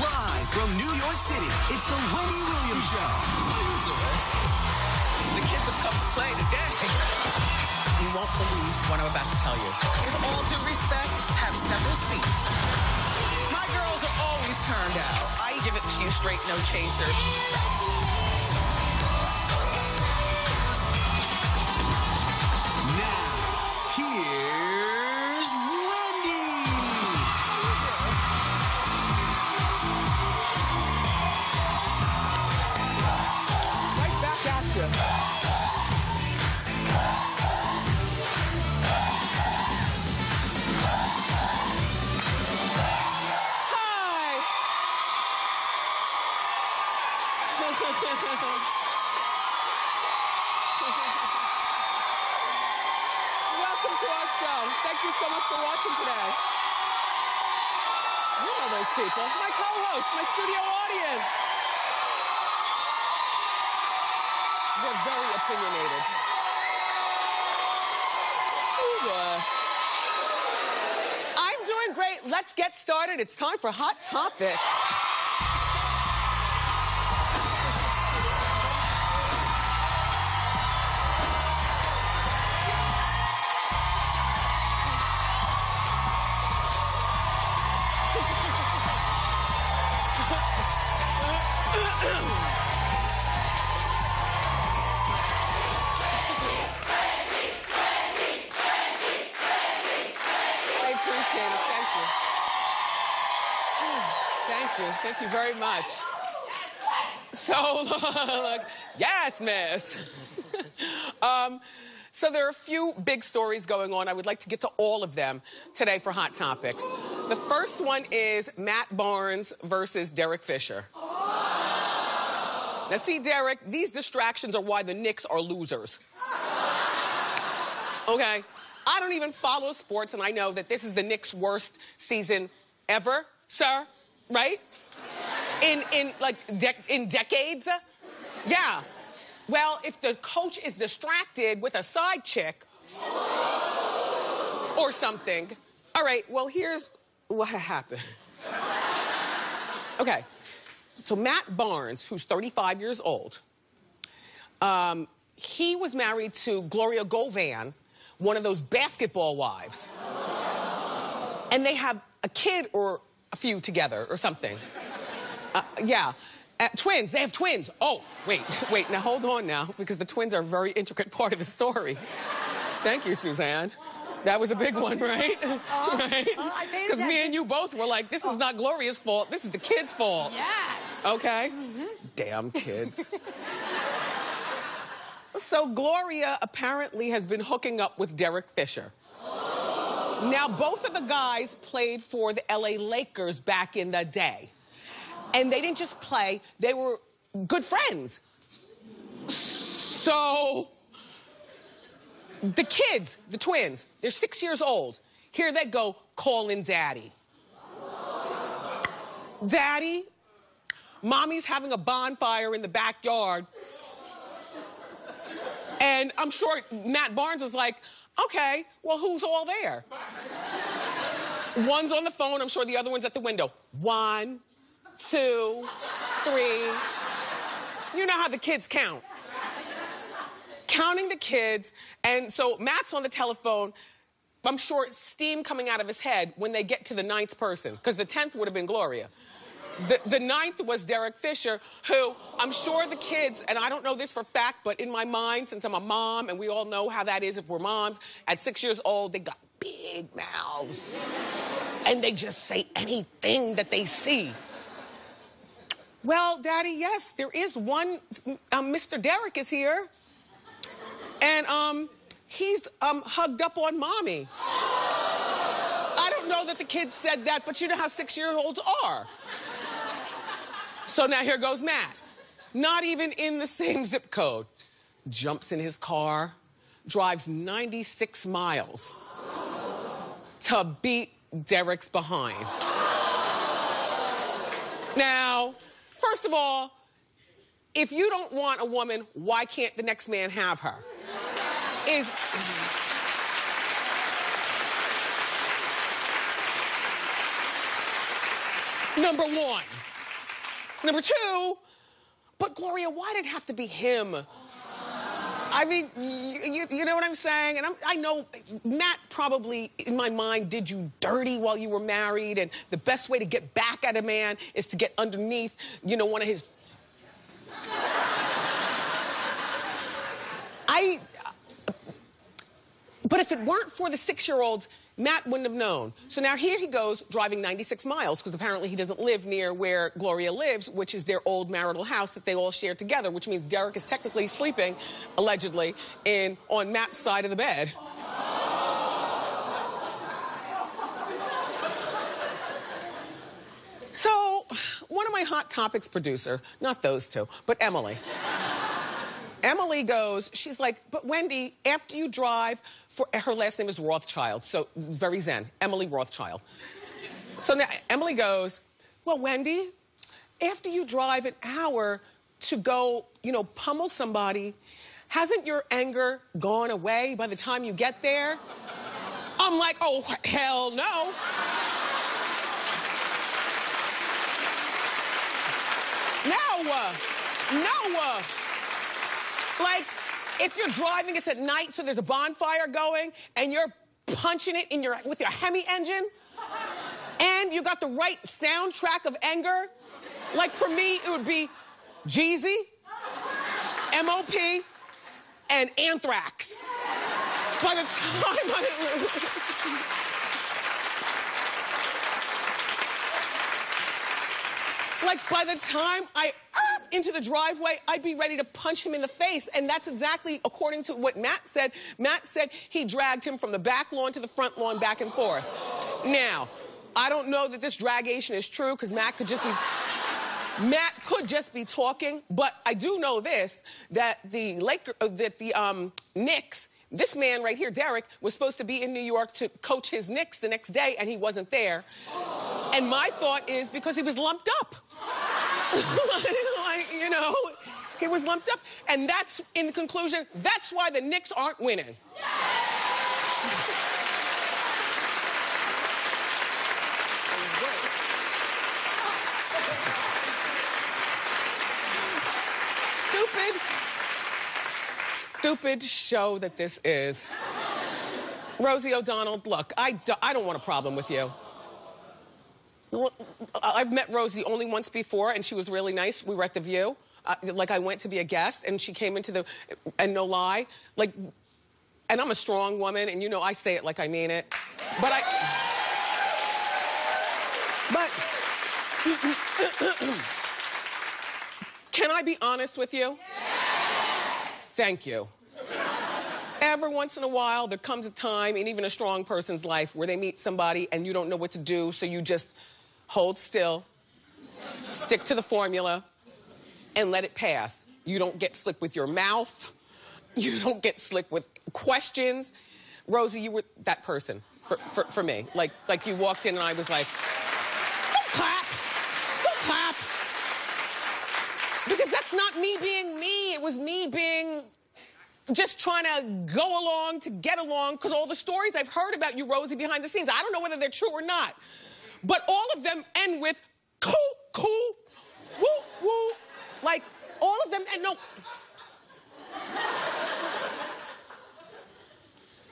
Live from New York City, it's the Wendy Williams Show. How you doing? The kids have come to play today. You won't believe what I'm about to tell you. With all due respect, have several seats. My girls are always turned out. I give it to you straight, no chaser. Now, here's Wendy. Right back at you. Welcome to our show. Thank you so much for watching today. You know those people. My co-host, my studio audience. They're very opinionated. I'm doing great. Let's get started. It's time for Hot Topics. Thank you very much. So, look, yes, miss. So there are a few big stories going on. I would like to get to all of them today for Hot Topics. The first one is Matt Barnes versus Derek Fisher. Now, see, Derek, these distractions are why the Knicks are losers. Okay? I don't even follow sports, and I know that this is the Knicks' worst season ever, sir, right? In decades? Yeah. Well, if the coach is distracted with a side chick or something, all right, well, here's what happened. Okay. So Matt Barnes, who's 35 years old, he was married to Gloria Govan, one of those basketball wives. And they have a kid or a few together or something. Yeah. Twins. They have twins. Oh, wait. Now, hold on now, because the twins are a very intricate part of the story. Thank you, Suzanne. That was a big one, right? Right? Because me and you both were like, this is not Gloria's fault. This is the kid's fault. Yes. Okay? Damn kids. So Gloria apparently has been hooking up with Derek Fisher. Now, both of the guys played for the LA Lakers back in the day. And they didn't just play, they were good friends. So, the kids, the twins, they're 6 years old. Here they go calling Daddy. Daddy, Mommy's having a bonfire in the backyard. And I'm sure Matt Barnes was like, okay, well, who's all there? One's on the phone, I'm sure the other one's at the window. 1, 2, 3. You know how the kids count. Counting the kids, and so Matt's on the telephone. I'm sure steam coming out of his head when they get to the 9th person, because the 10th would have been Gloria. The 9th was Derek Fisher, who I'm sure the kids, and I don't know this for fact, but in my mind, since I'm a mom, and we all know how that is if we're moms, at 6 years old, they got big mouths. And they just say anything that they see. Well, Daddy, yes, there is one. Mr. Derek is here. And he's hugged up on Mommy. I don't know that the kids said that, but you know how 6-year-olds are. So now here goes Matt. Not even in the same zip code. Jumps in his car, drives 96 miles to beat Derek's behind. Now, first of all, if you don't want a woman, why can't the next man have her? Number one. Number two, but Gloria, why did it have to be him? I mean, you know what I'm saying? And I know Matt probably, in my mind, did you dirty while you were married, and the best way to get back at a man is to get underneath, you know, one of his... But if it weren't for the 6-year-olds, Matt wouldn't have known. So now here he goes driving 96 miles because apparently he doesn't live near where Gloria lives, which is their old marital house that they all share together, which means Derek is technically sleeping, allegedly, on Matt's side of the bed. So one of my Hot Topics producer, not those two, but Emily. Emily goes, she's like, but Wendy, after you drive, her last name is Rothschild, so very zen, Emily Rothschild. So now Emily goes, well, Wendy, after you drive an hour to go, you know, pummel somebody, hasn't your anger gone away by the time you get there? I'm like, oh, hell no. No. Like, if you're driving, it's at night, so there's a bonfire going, and you're punching it with your Hemi engine, and you got the right soundtrack of anger. Like, for me, it would be Jeezy, M.O.P., and Anthrax. By the time by the time I into the driveway, I'd be ready to punch him in the face. And that's exactly according to what Matt said. Matt said he dragged him from the back lawn to the front lawn, back and forth. Now, I don't know that this dragation is true, because Matt could just be talking, but I do know this, that the Knicks, this man right here, Derek, was supposed to be in New York to coach his Knicks the next day, and he wasn't there. And my thought is because he was lumped up. Like, you know, he was lumped up. And that's, in the conclusion, that's why the Knicks aren't winning. Stupid show that this is. Rosie O'Donnell, look, I don't want a problem with you. I've met Rosie only once before, and she was really nice. We were at The View. Like, I went to be a guest, and she came into and no lie, like, and I'm a strong woman, and you know I say it like I mean it. But can I be honest with you? Thank you. Every once in a while, there comes a time, in even a strong person's life, where they meet somebody and you don't know what to do, so you just hold still, stick to the formula, and let it pass. You don't get slick with your mouth. You don't get slick with questions. Rosie, you were that person for me. Like you walked in and I was like, don't clap. Don't clap. Because that's not me being me. It was me being just trying to go along to get along, because all the stories I've heard about you, Rosie, behind the scenes, I don't know whether they're true or not, but all of them end with cool, woo, woo. Like, all of them, and no.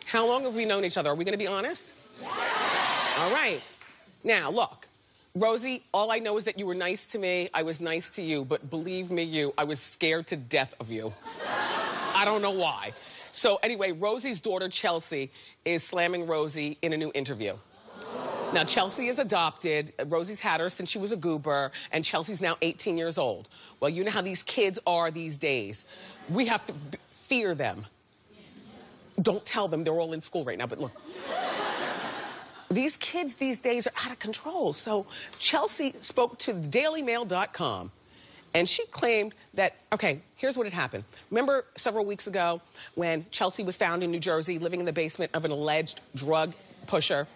How long have we known each other? Are we going to be honest? Yes. All right. Now, look. Rosie, all I know is that you were nice to me. I was nice to you. But believe me, I was scared to death of you. I don't know why. So anyway, Rosie's daughter, Chelsea, is slamming Rosie in a new interview. Now, Chelsea is adopted. Rosie's had her since she was a goober, and Chelsea's now 18 years old. Well, you know how these kids are these days. We have to fear them. Don't tell them. They're all in school right now, but look. These kids these days are out of control. So Chelsea spoke to dailymail.com, and she claimed that, okay, here's what had happened. Remember several weeks ago when Chelsea was found in New Jersey living in the basement of an alleged drug pusher?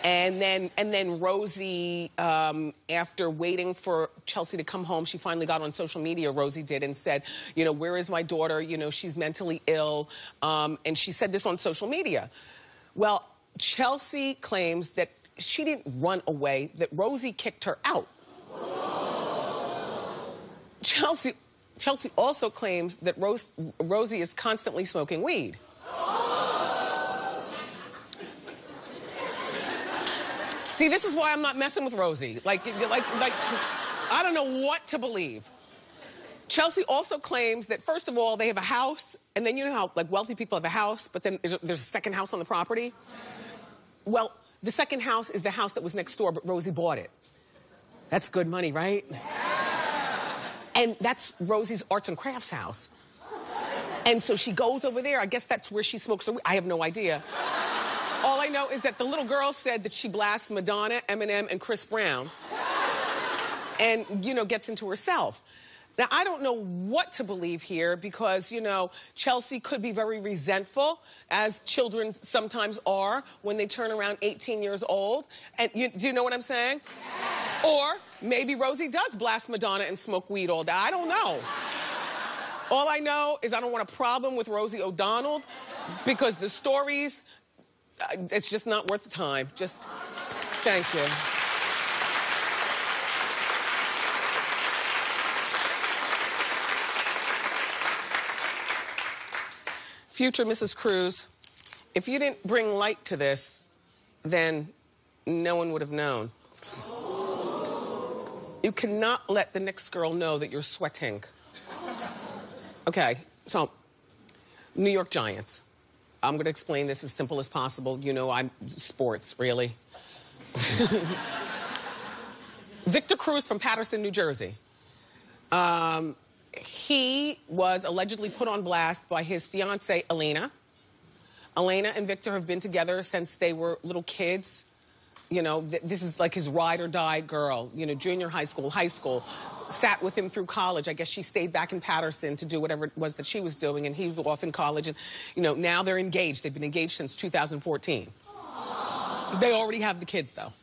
And then Rosie, after waiting for Chelsea to come home, she finally got on social media, Rosie did, and said, you know, where is my daughter? You know, she's mentally ill. And she said this on social media. Well, Chelsea claims that she didn't run away, that Rosie kicked her out. Chelsea also claims that Rosie is constantly smoking weed. See, this is why I'm not messing with Rosie. Like, I don't know what to believe. Chelsea also claims that, first of all, they have a house, and then you know how, like, wealthy people have a house, but then there's a second house on the property? Well, the second house is the house that was next door, but Rosie bought it. That's good money, right? And that's Rosie's arts and crafts house. And so she goes over there. I guess that's where she smokes her weed. I have no idea. All I know is that the little girl said that she blasts Madonna, Eminem, and Chris Brown. And, you know, gets into herself. Now, I don't know what to believe here because, you know, Chelsea could be very resentful, as children sometimes are when they turn around 18 years old. And do you know what I'm saying? Yeah. Or maybe Rosie does blast Madonna and smoke weed all day. I don't know. All I know is I don't want a problem with Rosie O'Donnell because the stories, it's just not worth the time. Just, thank you. Future Mrs. Cruz, if you didn't bring light to this, then no one would have known. You cannot let the next girl know that you're sweating. Okay, so, New York Giants. I'm going to explain this as simple as possible. You know, I'm sports, really. Victor Cruz from Paterson, New Jersey. He was allegedly put on blast by his fiancée, Elena. Elena and Victor have been together since they were little kids. You know, this is like his ride or die girl. You know, junior high school, sat with him through college. I guess she stayed back in Paterson to do whatever it was that she was doing, and he was off in college. And, you know, now they're engaged. They've been engaged since 2014. They already have the kids, though.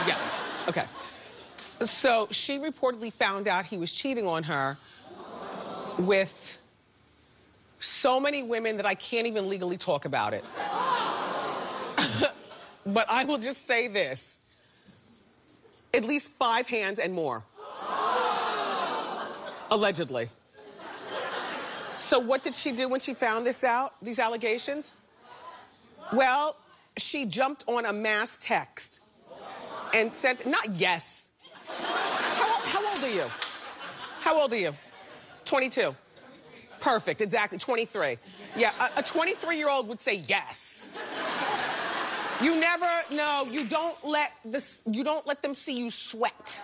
Yeah, okay. So she reportedly found out he was cheating on her with so many women that I can't even legally talk about it. But I will just say this. At least 5 hands and more. Allegedly. So what did she do when she found this out, these allegations? Well, she jumped on a mass text and sent, not yes. How old are you? How old are you? 22. Perfect, exactly, 23. Yeah, a 23-year-old would say yes. You never, no, you don't let them see you sweat.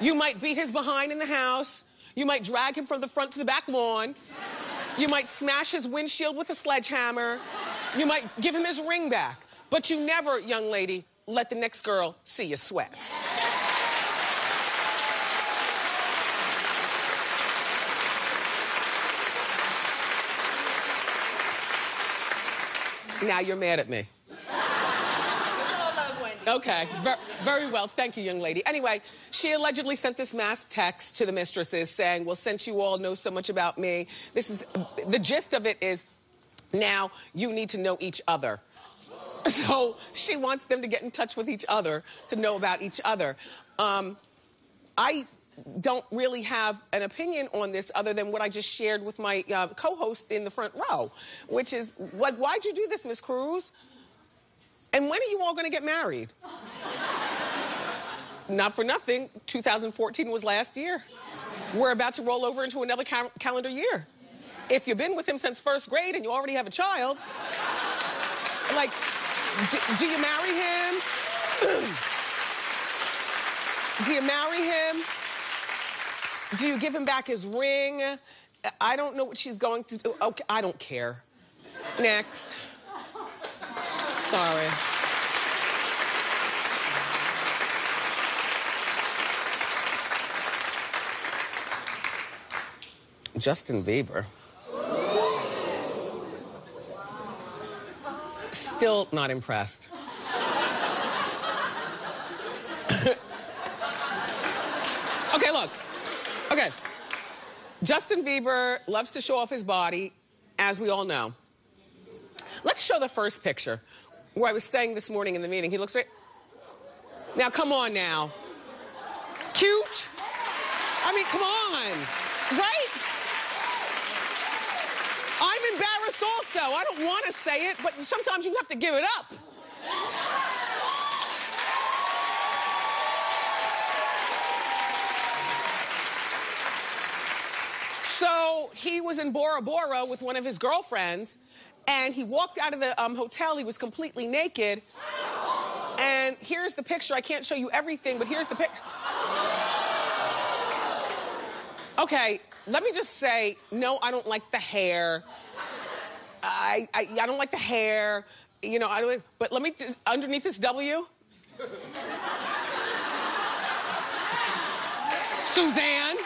You might beat his behind in the house. You might drag him from the front to the back lawn. You might smash his windshield with a sledgehammer. You might give him his ring back. But you never, young lady, let the next girl see you sweat. Now you're mad at me. Okay, very well. Thank you, young lady. Anyway, she allegedly sent this mass text to the mistresses saying, well, since you all know so much about me, the gist of it is, now you need to know each other. So she wants them to get in touch with each other to know about each other. I don't really have an opinion on this other than what I just shared with my co-host in the front row, which is, like, why'd you do this, Miss Cruz? And when are you all going to get married? Not for nothing, 2014 was last year. We're about to roll over into another calendar year. If you've been with him since first grade and you already have a child, like, do you marry him? Do you marry him? Do you give him back his ring? I don't know what she's going to do. Okay, I don't care. Next. Sorry. Justin Bieber. Still not impressed. Okay, look. Okay. Justin Bieber loves to show off his body, as we all know. Let's show the first picture. where I was staying this morning in the meeting. He looks right... Now, come on now. Cute? I mean, come on. Right? I'm embarrassed also. I don't want to say it, but sometimes you have to give it up. So he was in Bora Bora with one of his girlfriends, and he walked out of the hotel. He was completely naked. And here's the picture. I can't show you everything, but here's the picture. Okay, let me just say, no, I don't like the hair. I don't like the hair. You know, I don't. But let me underneath this W. Suzanne.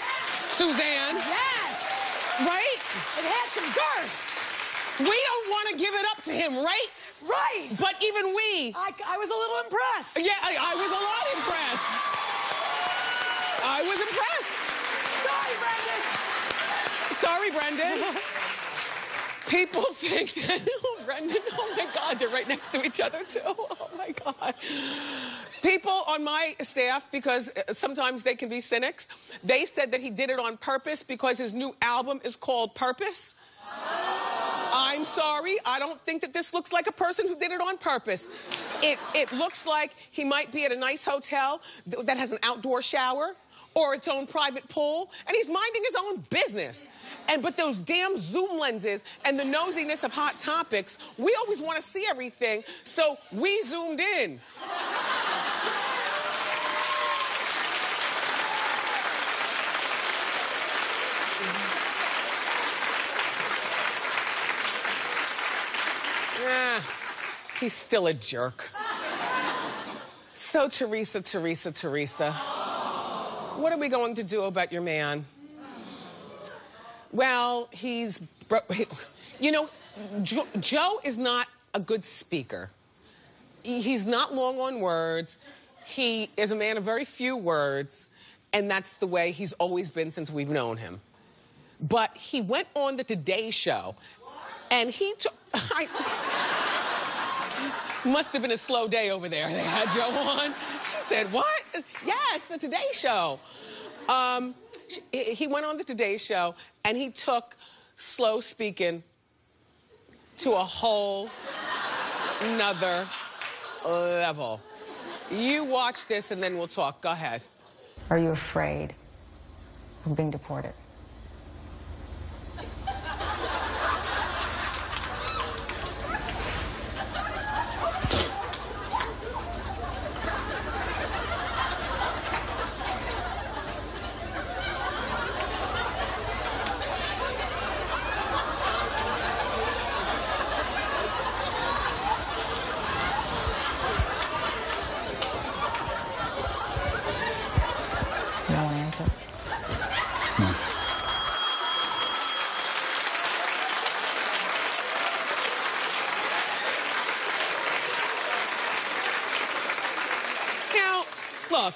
Yes. Right? It had some girth. We don't want to give it up to him, right? Right. But even we. I was a little impressed. Yeah, I was a lot impressed. I was impressed. Sorry, Sorry, Brendan. Brendan. People think that, oh, Brendan, oh my God, they're right next to each other too. Oh my God. People on my staff, because sometimes they can be cynics, they said that he did it on purpose because his new album is called Purpose. I'm sorry, I don't think that this looks like a person who did it on purpose. It looks like he might be at a nice hotel that has an outdoor shower or its own private pool, and he's minding his own business. But those damn Zoom lenses and the nosiness of Hot Topics, we always want to see everything, so we zoomed in. He's still a jerk. So, Teresa, what are we going to do about your man? Well, you know, Joe is not a good speaker. He's not long on words. He is a man of very few words, and that's the way he's always been since we've known him. But he went on the Today Show, and he took... Must have been a slow day over there. They had Joe on. She said, what? Yes, the Today Show. He went on the Today Show, and he took slow speaking to a whole nother level. You watch this, and then we'll talk. Go ahead. Are you afraid of being deported? No one answer. No. Now, look,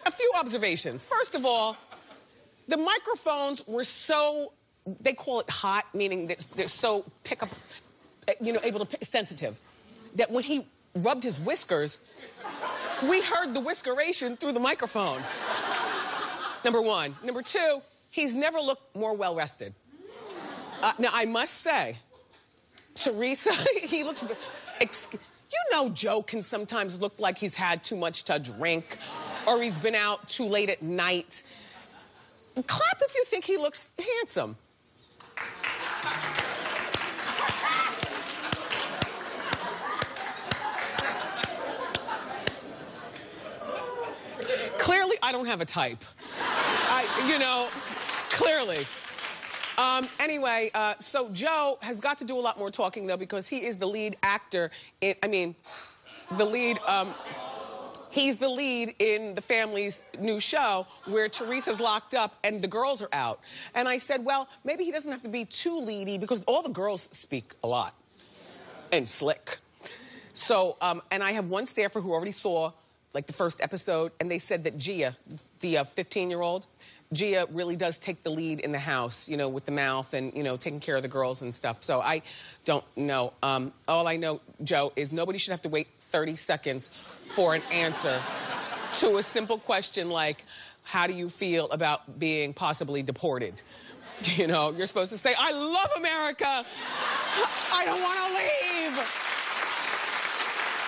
a few observations. First of all, the microphones were so, they call it hot, meaning that they're so able to sensitive, that when he rubbed his whiskers, we heard the whiskeration through the microphone. Number one. Number two, he's never looked more well-rested. Now, I must say, Teresa, he looks... You know Joe can sometimes look like he's had too much to drink or he's been out too late at night. Clap if you think he looks handsome. Clearly, I don't have a type. Clearly. Anyway, so Joe has got to do a lot more talking, though, because he is the lead actor he's the lead in the family's new show where Teresa's locked up and the girls are out. And I said, well, maybe he doesn't have to be too leady because all the girls speak a lot and slick. So, and I have one staffer who already saw, like, the first episode, and they said that Gia, the 15-year-old, Gia really does take the lead in the house, you know, with the mouth and, you know, taking care of the girls and stuff. So I don't know. All I know, Joe, is nobody should have to wait 30 seconds for an answer to a simple question like, how do you feel about being possibly deported? You know, you're supposed to say, I love America. I don't want to leave.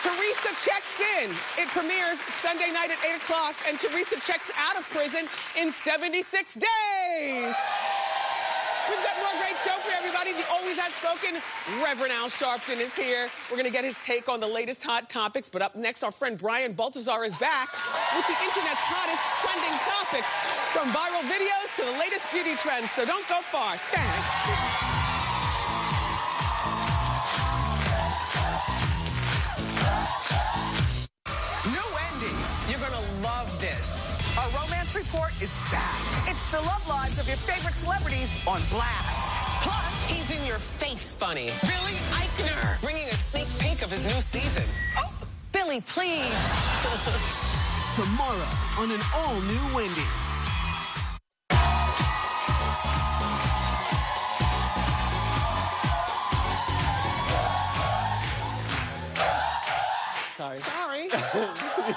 Teresa checks in. It premieres Sunday night at 8 o'clock, and Teresa checks out of prison in 76 days. We've got more great show for everybody. The always outspoken Reverend Al Sharpton is here. We're going to get his take on the latest hot topics. But up next, our friend Brian Baltazar is back with the internet's hottest trending topics, from viral videos to the latest beauty trends. So don't go far. Thanks. New Wendy, you're going to love this. Our romance report is back. It's the love lives of your favorite celebrities on blast. Plus, he's in your face funny. Billy Eichner, bringing a sneak peek of his new season. Oh, Billy, please. Tomorrow on an all-new Wendy. Sorry.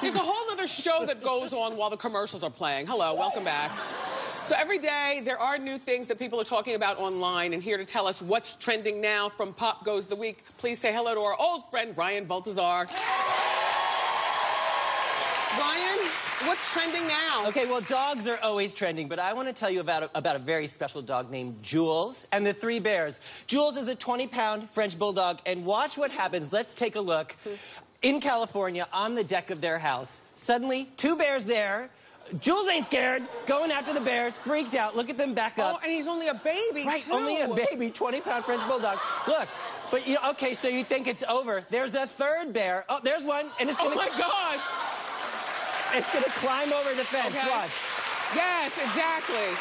There's a whole other show that goes on while the commercials are playing. Hello, welcome back. So every day, there are new things that people are talking about online, and here to tell us what's trending now from Pop Goes the Week, please say hello to our old friend, Brian Baltazar. Brian, what's trending now? Okay, well, dogs are always trending, but I want to tell you about a very special dog named Jules and the 3 bears. Jules is a 20-pound French bulldog, and watch what happens. Let's take a look. In California, on the deck of their house, suddenly 2 bears there. Jules ain't scared, going after the bears, freaked out. Look at them back up. Oh, and he's only a baby, right, too. only a baby, 20-pound French bulldog. Look, but, you know, okay, so you think it's over. There's a 3rd bear. Oh, there's one, and it's gonna... Oh, my God! It's gonna climb over the fence, okay. Watch. Yes, exactly.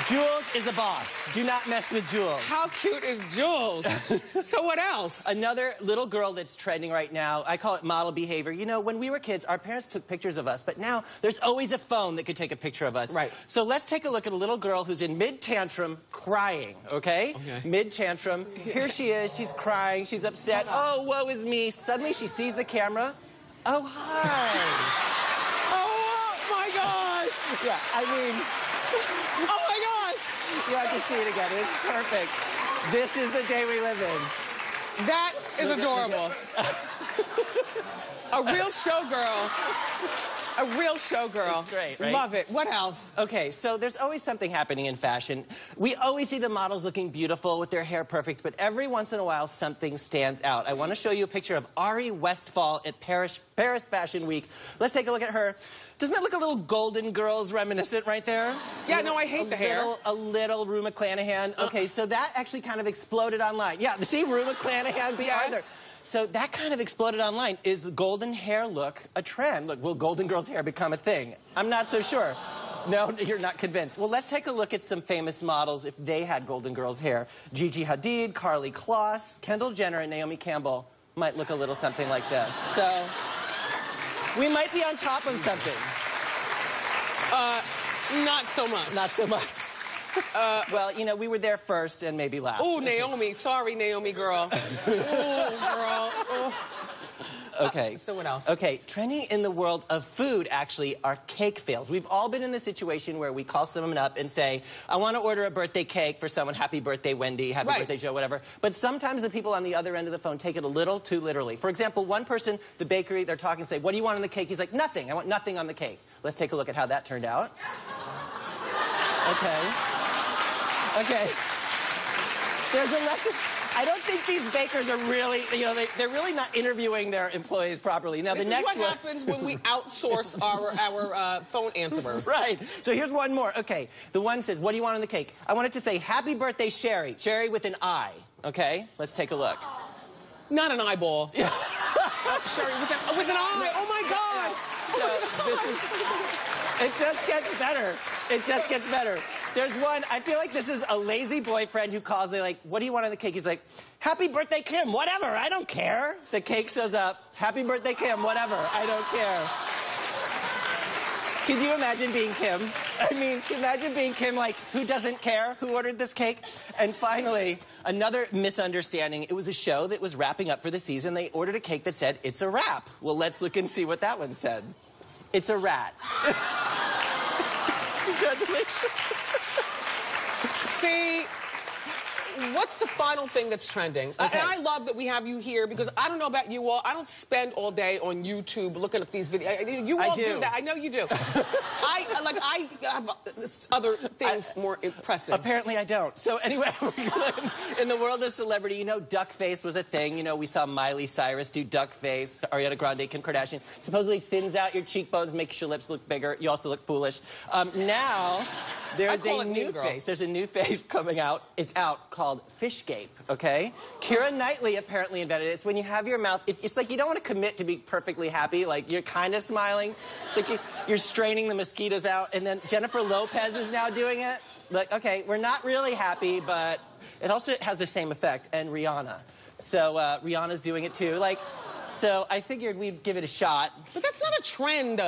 Jules is a boss. Do not mess with Jules. How cute is Jules? So what else? Another little girl that's trending right now, I call it model behavior. You know, when we were kids, our parents took pictures of us, but now there's always a phone that could take a picture of us. Right. So let's take a look at a little girl who's in mid-tantrum crying, okay? Mid-tantrum. Here she is. She's crying. She's upset. Oh, woe is me. Suddenly she sees the camera. Oh, hi. Oh, my gosh. Yeah, I mean... Oh, my gosh. You have to see it again. It's perfect. This is the day we live in. That is adorable. A real showgirl. A real showgirl. It's great, right? Love it. What else? Okay, so there's always something happening in fashion. We always see the models looking beautiful with their hair perfect, but every once in a while something stands out. I want to show you a picture of Ari Westphal at Paris Fashion Week. Let's take a look at her. Doesn't that look a little Golden Girls reminiscent right there? Yeah, no, I hate the hair. A little Rue McClanahan. Okay, so that actually kind of exploded online. Yeah, see Rue McClanahan, B. Arthur. So that kind of exploded online. Is the golden hair look a trend? Look, will Golden Girls hair become a thing? I'm not so sure. No, you're not convinced. Well, let's take a look at some famous models if they had Golden Girls hair. Gigi Hadid, Karlie Kloss, Kendall Jenner, and Naomi Campbell might look a little something like this. So we might be on top of something. Not so much. Not so much. Well, you know, we were there first and maybe last. Oh, Naomi. Sorry, Naomi girl. Oh, girl. Oh. Okay. So what else? Okay, trending in the world of food, actually, are cake fails. We've all been in the situation where we call someone up and say, I want to order a birthday cake for someone. Happy birthday, Wendy. Happy birthday, Joe, whatever. But sometimes the people on the other end of the phone take it a little too literally. For example, one person, the bakery, they're talking and say, what do you want on the cake? He's like, nothing. I want nothing on the cake. Let's take a look at how that turned out. Okay. Okay. There's a lesson. I don't think these bakers are really, you know, they're really not interviewing their employees properly. Now, this the next is what happens when we outsource our phone answerers. Right. So here's one more. Okay. The one says, what do you want on the cake? I want it to say, happy birthday, Serie. Serie with an I. Okay? Let's take a look. Not an eyeball. Serie with an eye. Oh, my God. So this is... It just gets better. It just gets better. There's one, I feel like this is a lazy boyfriend who calls me like, what do you want on the cake? He's like, happy birthday, Kim, whatever, I don't care. The cake shows up, happy birthday, Kim, whatever, I don't care. Can you imagine being Kim? I mean, imagine being Kim, like, who doesn't care who ordered this cake? And finally, another misunderstanding. It was a show that was wrapping up for the season. They ordered a cake that said, "It's a wrap." Well, let's look and see what that one said. It's a rat. Congratulations. See, what's the final thing that's trending? Okay. And I love that we have you here because I don't know about you all. I don't spend all day on YouTube looking at these videos. You all do that. I know you do. I have other things more impressive. Apparently I don't. So anyway, in the world of celebrity, you know, duck face was a thing. You know, we saw Miley Cyrus do duck face. Ariana Grande, Kim Kardashian. Supposedly thins out your cheekbones, makes your lips look bigger. You also look foolish. Now, there's a new face. There's a new face coming out. It's out called Fishgape, okay? Keira Knightley apparently invented it. It's when you have your mouth, it's like you don't want to commit to be perfectly happy. Like, you're kind of smiling. It's like you're straining the mosquitoes out. And then Jennifer Lopez is now doing it. Like, okay, we're not really happy, but it also has the same effect. And Rihanna. So Rihanna's doing it too. Like, so I figured we'd give it a shot. But that's not a trend.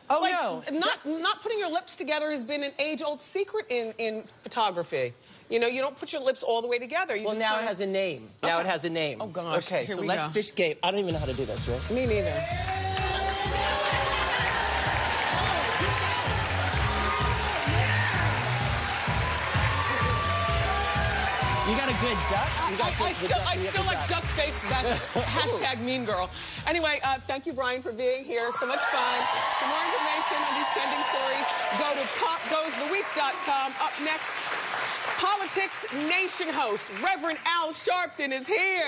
Oh, like, no. Not putting your lips together has been an age-old secret in photography. You know, you don't put your lips all the way together. You just now it has a name. Okay. Now it has a name. Oh, gosh. Okay, Here so we let's go. Fishgape. I don't even know how to do this, right? Me neither. You got a good duck? I still like duck face best. Hashtag mean girl. Anyway, thank you, Brian, for being here. So much fun. For more information on these trending stories, go to popgoestheweek.com. Up next, Politics Nation host Reverend Al Sharpton is here.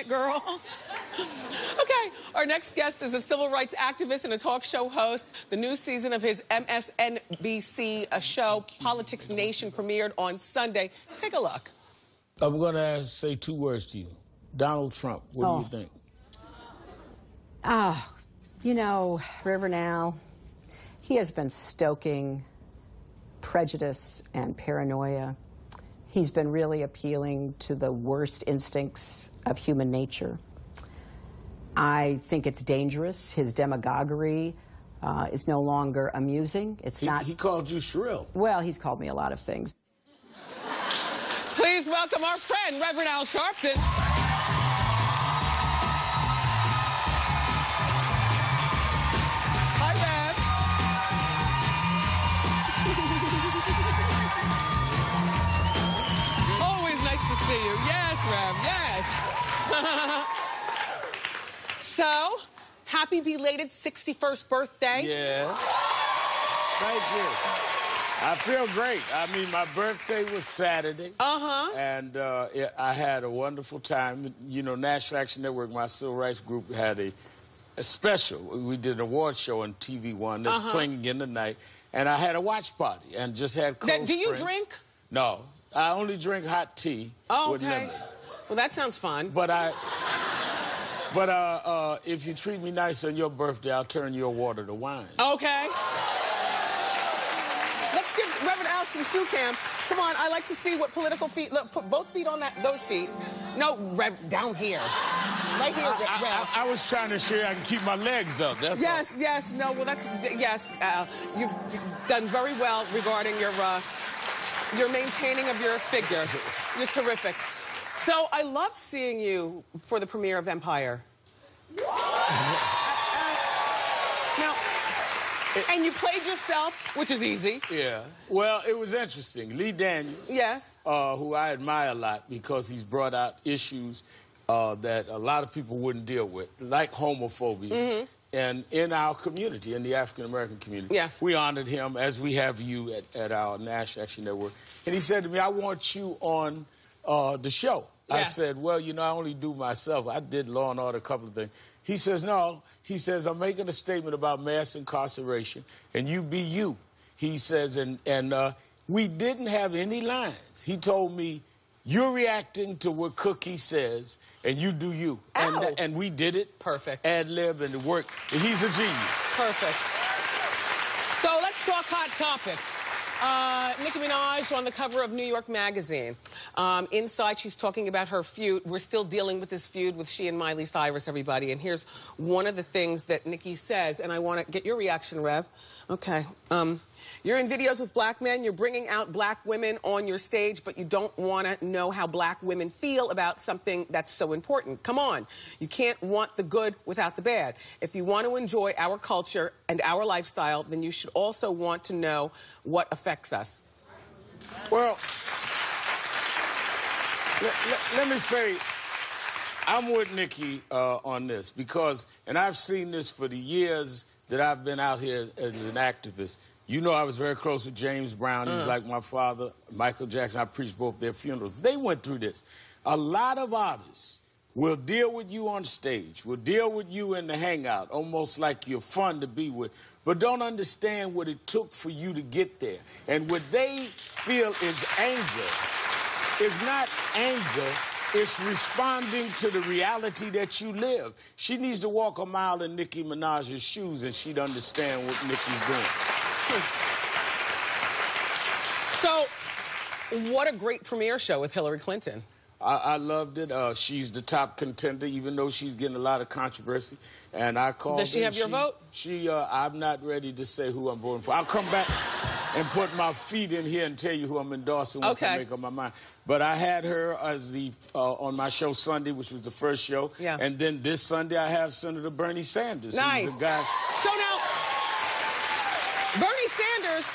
Girl. Okay, our next guest is a civil rights activist and a talk show host. The new season of his MSNBC show, Politics Nation, premiered on Sunday. Take a look. I'm going to say two words to you. Donald Trump, what do you think? You know, Reverend Al, he has been stoking prejudice and paranoia. He's been really appealing to the worst instincts of human nature. I think it's dangerous. His demagoguery is no longer amusing. It's not. He called you shrill. Well, he's called me a lot of things. Please welcome our friend, Reverend Al Sharpton. Hi, Rev. Always nice to see you. Yes, Rev, yes. So, happy belated 61st birthday. Yeah. Thank you. I feel great. I mean, my birthday was Saturday. Uh-huh. And I had a wonderful time. You know, National Action Network, my civil rights group, had a special. We did an award show on TV1 that's playing again tonight. And I had a watch party and just had close Do you friends. drink? No. I only drink hot tea with lemon. Well, that sounds fun. But if you treat me nice on your birthday, I'll turn your water to wine. Okay. Let's give Reverend Al some shoe cam. Come on, I like to see what political feet. Look, put both feet on those feet. No, Rev, down here. Right here, Rev. I was trying to share I can keep my legs up. That's yes, all. yes, no, well, yes, Al. You've done very well regarding your maintaining of your figure. You're terrific. So I loved seeing you for the premiere of Empire. Now, and you played yourself, which is easy. Yeah. Well, it was interesting. Lee Daniels, yes, who I admire a lot because he's brought out issues that a lot of people wouldn't deal with, like homophobia. And in our community, in the African-American community, yes, we honored him, as we have you at our National Action Network. And he said to me, I want you on the show. Yes. I said, well, you know, I only do myself. I did Law and Order, a couple of things. He says, no. He says, I'm making a statement about mass incarceration, and you be you. He says, and we didn't have any lines. He told me, You're reacting to what Cookie says, and you do you. And we did it. Perfect. Ad-lib, and it worked. And he's a genius. Perfect. So let's talk hot topics. Nicki Minaj on the cover of New York Magazine. Inside, she's talking about her feud. We're still dealing with this feud with she and Miley Cyrus, everybody. And here's one of the things that Nicki says, and I want to get your reaction, Rev. Okay. You're in videos with black men, you're bringing out black women on your stage, but you don't want to know how black women feel about something that's so important. Come on. You can't want the good without the bad. If you want to enjoy our culture and our lifestyle, then you should also want to know what affects us. Well, let me say, I'm with Nicki on this because, and I've seen this for the years that I've been out here as an activist. You know I was very close with James Brown. He's like my father. Michael Jackson, I preached both their funerals. They went through this. A lot of artists will deal with you on stage, will deal with you in the hangout, almost like you're fun to be with, but don't understand what it took for you to get there. And what they feel is anger. It's not anger. It's responding to the reality that you live. She needs to walk a mile in Nicki Minaj's shoes, and she'd understand what Nicki's doing. So, what a great premiere show with Hillary Clinton. I loved it. She's the top contender, even though she's getting a lot of controversy. And I called. Does she have your vote? I'm not ready to say who I'm voting for. I'll come back and put my feet in here and tell you who I'm endorsing once I make up my mind. But I had her as the on my show Sunday, which was the first show. Yeah. And then this Sunday I have Senator Bernie Sanders. Nice. Who's the guy. So now, Bernie Sanders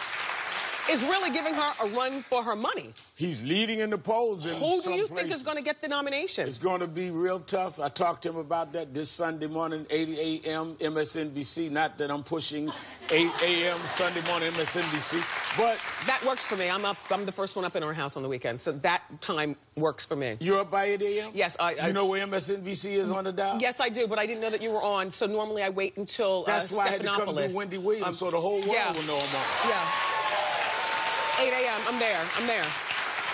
is really giving her a run for her money. He's leading in the polls in Who some do you places. think is going to get the nomination? It's going to be real tough. I talked to him about that this Sunday morning, 8 a.m. MSNBC. Not that I'm pushing 8 a.m. Sunday morning MSNBC, but... That works for me. I'm the first one up in our house on the weekend, so that time works for me. You're up by 8 a.m.? Yes. You know where MSNBC is on the dial? Yes, I do, but I didn't know that you were on, so normally I wait until That's why I had to come to Wendy Williams, so the whole world will know I'm on. Yeah. 8 a.m. I'm there.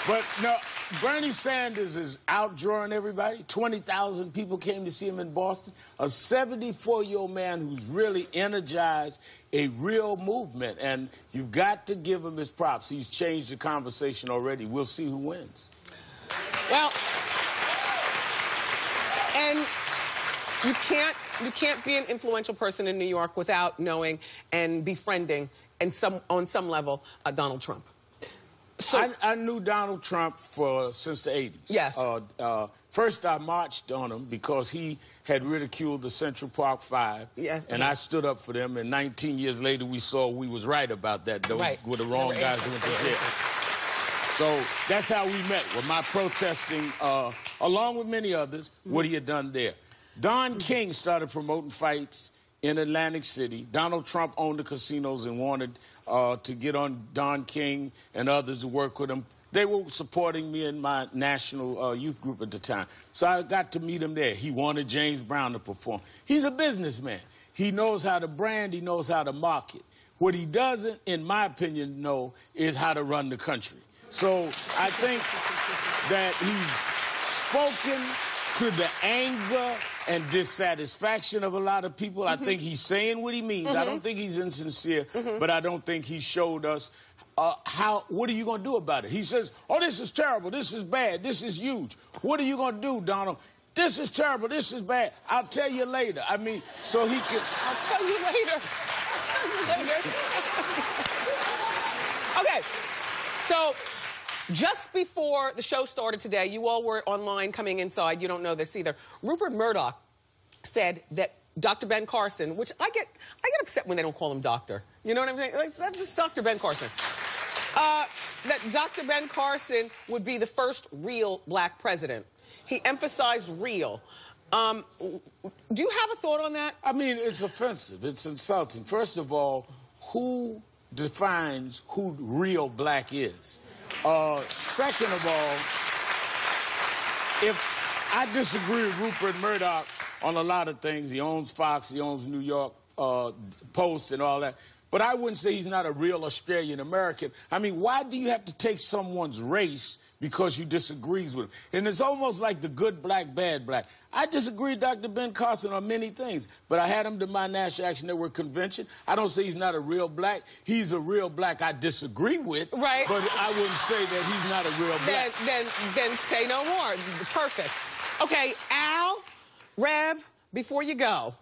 But no, Bernie Sanders is outdrawing everybody. 20,000 people came to see him in Boston. A 74-year-old man who's really energized a real movement. And you've got to give him his props. He's changed the conversation already. We'll see who wins. Well, and you can't be an influential person in New York without knowing and befriending and on some level Donald Trump. So, I knew Donald Trump since the 80s. Yes. First, I marched on him because he had ridiculed the Central Park Five. Yes. And I stood up for them. And 19 years later, we saw we was right about that. Those were the wrong guys who went to jail. So that's how we met, with my protesting, along with many others, what he had done there. Don King started promoting fights in Atlantic City. Donald Trump owned the casinos and wanted to get on Don King and others to work with him. They were supporting me in my national youth group at the time. So I got to meet him there. He wanted James Brown to perform. He's a businessman. He knows how to brand. He knows how to market. What he doesn't, in my opinion, know is how to run the country. So I think that he's spoken to the anger and dissatisfaction of a lot of people. I think he's saying what he means. I don't think he's insincere, but I don't think he showed us what are you going to do about it? He says, oh, this is terrible, this is bad, this is huge. What are you going to do, Donald? This is terrible, this is bad. I'll tell you later. I mean, so he can... I'll tell you later. Okay, so... Just before the show started today, you all were online coming inside. You don't know this either. Rupert Murdoch said that Dr. Ben Carson, which I get upset when they don't call him doctor. You know what I'm saying? Like, that's Dr. Ben Carson. That Dr. Ben Carson would be the first real black president. He emphasized real. Do you have a thought on that? I mean, it's offensive. It's insulting. First of all, who defines who real black is? Second of all, if I disagree with Rupert Murdoch on a lot of things, he owns Fox, he owns New York Post and all that, but I wouldn't say he's not a real Australian-American. I mean, why do you have to take someone's race because you disagree with him? And it's almost like the good black, bad black. I disagree with Dr. Ben Carson on many things, but I had him to my National Action Network convention. I don't say he's not a real black. He's a real black I disagree with, right? But I wouldn't say that he's not a real black. Then say no more. Perfect. Okay, Al, Rev, before you go.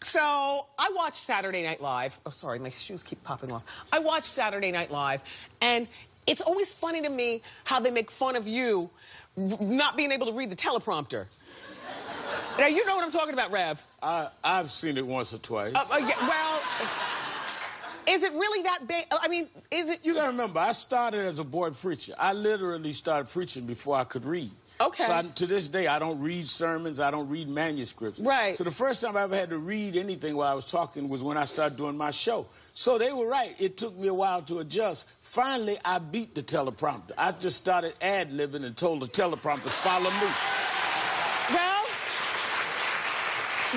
So I watched Saturday Night Live. Oh, sorry, my shoes keep popping off. I watched Saturday Night Live, and it's always funny to me how they make fun of you not being able to read the teleprompter. Now, you know what I'm talking about, Rev. I've seen it once or twice. Yeah, well, is it really that big? I mean, is it? You gotta remember, I started as a boy preacher. I literally started preaching before I could read. Okay. So to this day, I don't read sermons. I don't read manuscripts. Right. So the first time I ever had to read anything while I was talking was when I started doing my show. So they were right. It took me a while to adjust. Finally, I beat the teleprompter. I just started ad-libbing and told the teleprompter, follow me. Well,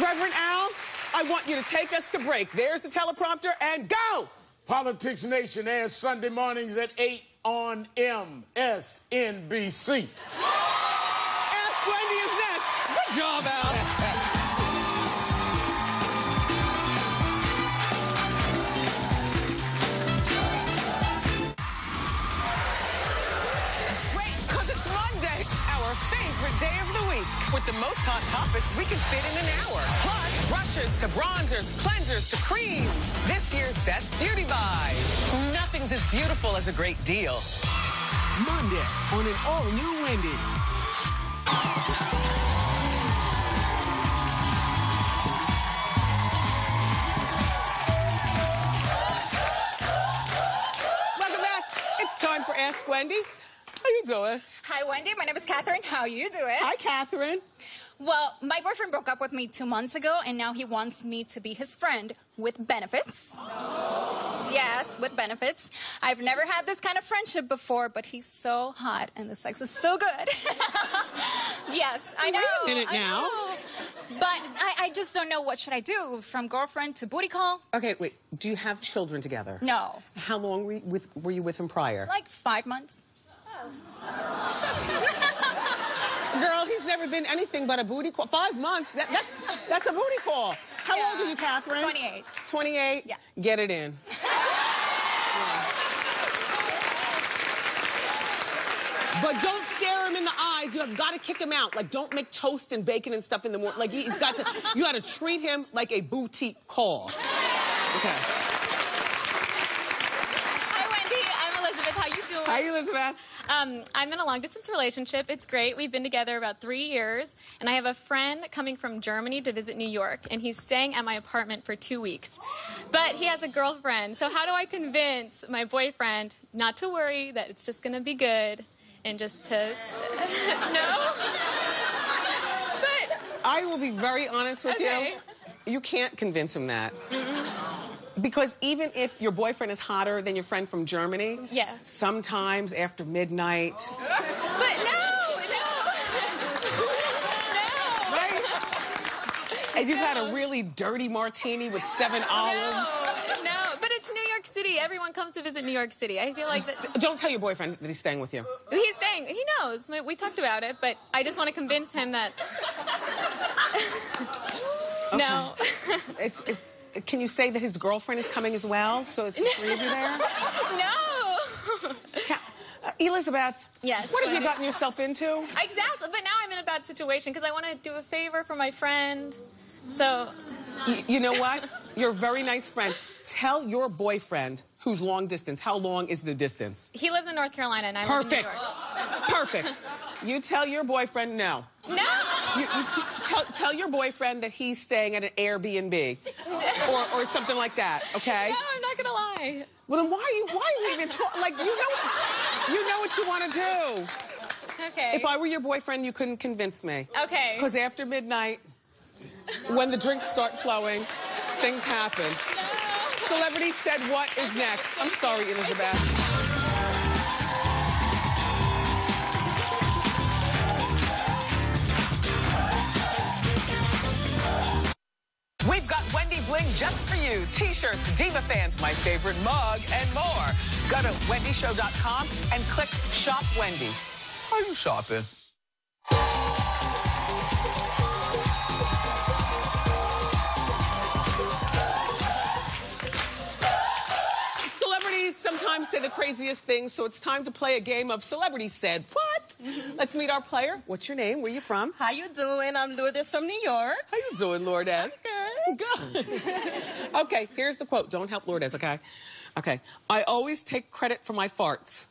Reverend Al, I want you to take us to break. There's the teleprompter, and go! Politics Nation airs Sunday mornings at 8 on MSNBC. Ask Wendy is next. Good job, Al. Great, because it's Monday, our favorite day of the week. With the most hot topics we can fit in an hour. Plus, brushes to bronzers, cleansers to creams. This year's best beauty buy. Nothing's as beautiful as a great deal. Monday on an all-new Wendy. Welcome back. It's time for Ask Wendy. How you doing? Hi, Wendy. My name is Catherine. How you doing? Hi, Catherine. Well, my boyfriend broke up with me 2 months ago, and now he wants me to be his friend with benefits. Yes, with benefits. I've never had this kind of friendship before, but he's so hot, and the sex is so good. Yes, I know. Wait a minute now. I know. But I just don't know what should I do, from girlfriend to booty call. Okay, wait. Do you have children together? No. How long were you with him prior? Like 5 months. Girl, he's never been anything but a booty call. 5 months. That's a booty call. How old are you, Catherine? 28. 28? Yeah. Get it in. But don't stare him in the eyes. You have got to kick him out. Like, don't make toast and bacon and stuff in the morning. Like, you got to treat him like a boutique call. Okay. Hi, Wendy. I'm Elizabeth. How you doing? Hi, Elizabeth. I'm in a long-distance relationship. It's great. We've been together about 3 years, and I have a friend coming from Germany to visit New York, and he's staying at my apartment for 2 weeks. But he has a girlfriend, so how do I convince my boyfriend not to worry, that it's just going to be good, and just to... No? But... I will be very honest with Okay. you. You can't convince him that. Because even if your boyfriend is hotter than your friend from Germany, Yeah. sometimes after midnight, But no! right? And you've had a really dirty martini with 7 olives. No, but it's New York City. Everyone comes to visit New York City. I feel like that... Don't tell your boyfriend that he's staying with you. He's saying, he knows. We talked about it, but I just want to convince him that... No. Can you say that his girlfriend is coming as well? So it's the 3 of you there? No. Elizabeth. Yes. What have you gotten yourself into? Exactly, but now I'm in a bad situation because I want to do a favor for my friend. So... You know what? You're a very nice friend. Tell your boyfriend who's long distance. How long is the distance? He lives in North Carolina and I live in New Perfect. York. Perfect. You tell your boyfriend no. No. You tell your boyfriend that he's staying at an Airbnb or something like that, okay? No, I'm not going to lie. Well, then why are you even talking? Like, you know what you want to do. Okay. If I were your boyfriend, you couldn't convince me. Okay. Because after midnight, when the drinks start flowing, things happen. No. Celebrity said what is next. I'm sorry, Elizabeth. We've got Wendy bling just for you. T-shirts, Diva Fans, my favorite mug, and more. Go to wendyshow.com and click Shop Wendy. Are you shopping? Celebrities sometimes say the craziest things, so it's time to play a game of Celebrity Said What? Let's meet our player. What's your name? Where you from? How you doing? I'm Lourdes from New York. How you doing, Lourdes? Good. Okay, here's the quote. Don't help Lourdes, okay? Okay. I always take credit for my farts.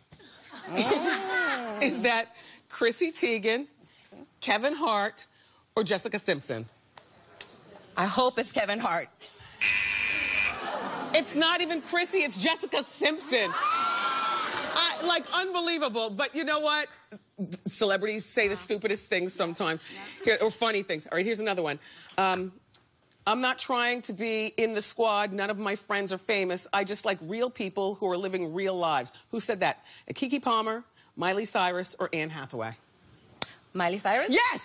Is that Chrissy Teigen, Kevin Hart, or Jessica Simpson? I hope it's Kevin Hart. It's not even Chrissy, it's Jessica Simpson. Like, unbelievable. But you know what? Celebrities say the stupidest things sometimes. Here, or funny things. All right, here's another one. I'm not trying to be in the squad. None of my friends are famous. I just like real people who are living real lives. Who said that? Keke Palmer, Miley Cyrus, or Anne Hathaway? Miley Cyrus? Yes!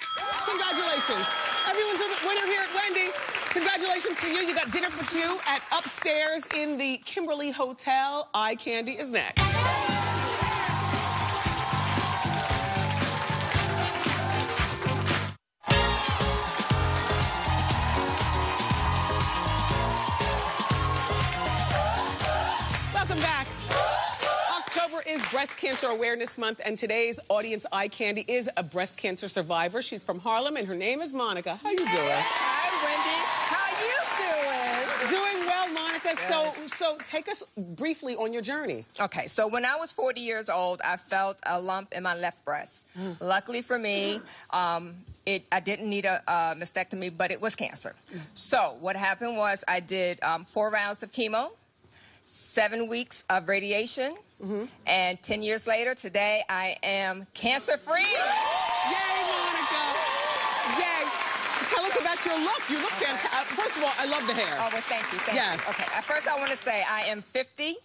Congratulations. Everyone's a winner here at Wendy. Congratulations to you. You got dinner for two at upstairs in the Kimberly Hotel. Eye candy is next. Welcome back. October is Breast Cancer Awareness Month, and today's audience eye candy is a breast cancer survivor. She's from Harlem, and her name is Monica. How you doing? Hi, Wendy. How you doing? Doing well, Monica. So take us briefly on your journey. Okay, so when I was 40 years old, I felt a lump in my left breast. Luckily for me, I didn't need a mastectomy, but it was cancer. So what happened was I did 4 rounds of chemo, 7 weeks of radiation, and 10 years later, today, I am cancer-free. Yay, Monica! Yay! Tell us about your look. You look fantastic. First of all, I love the hair. Oh, well, thank you, thank Yes. you. Okay, at first I want to say I am 50,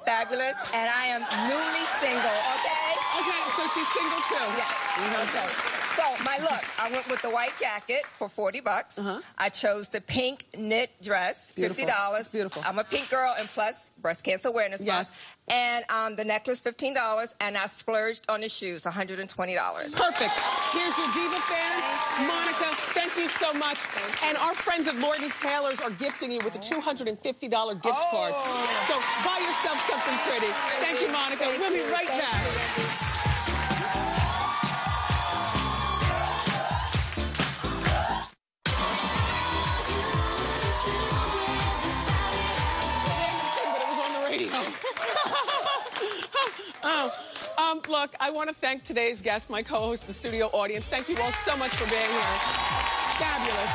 fabulous, and I am newly single, okay? Okay, so she's single too. Yes. Okay. So my look, I went with the white jacket for $40. I chose the pink knit dress, Beautiful. $50. Beautiful. I'm a pink girl, and plus Breast Cancer Awareness Month. Yes. And the necklace, $15, and I splurged on the shoes, $120. Perfect. Here's your Diva Fan. Monica, thank you so much. And our friends at Lord & Taylor's are gifting you with a $250 gift card. So buy yourself something pretty. Thank you, Monica. We'll be right back. Look, I want to thank today's guest, my co-host, the studio audience. Thank you all so much for being here. Fabulous.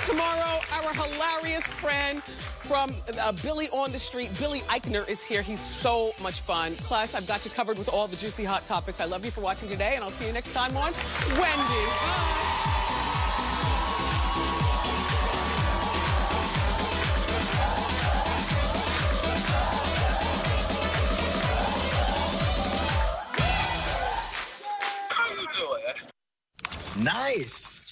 Tomorrow, our hilarious friend from Billy on the Street, Billy Eichner, is here. He's so much fun. Plus, I've got you covered with all the juicy hot topics. I love you for watching today, and I'll see you next time on Wendy. Bye. Nice.